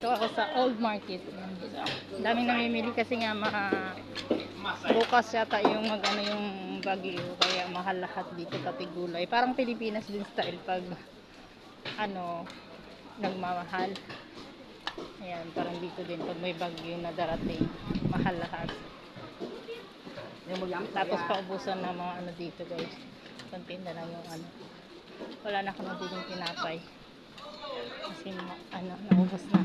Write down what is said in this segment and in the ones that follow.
Ito ako sa Old Market. Ang daming namimili kasi nga bukas yata yung mag-ano yung bagyo. Kaya mahal lahat dito pati gulay. Parang Pilipinas din style pag ano nagmamahal. Ayan, parang dito din pag may bagyo na darating, mahal lahat. Tapos paubusan na mga ano dito guys. Kontinda lang yung ano. Wala na akong mabiling tinapay. Kasi ano, naubos na.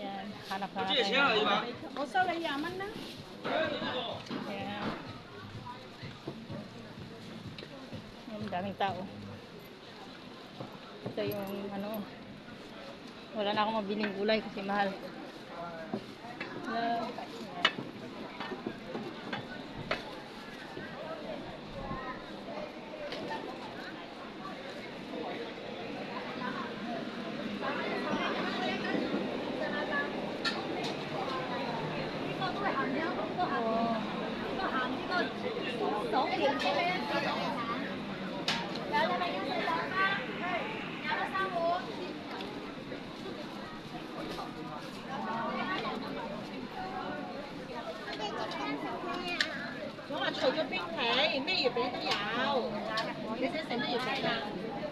Yan, hanap na natin. Yan. Yan, daming tao. Ito yung ano, wala na akong mabiling gulay kasi mahal. Yan.除咗冰皮，咩月餅都有。你想食咩月餅啊？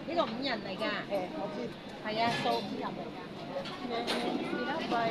呢個5人嚟㗎。我知。係啊，素5人嚟㗎。Tinapay.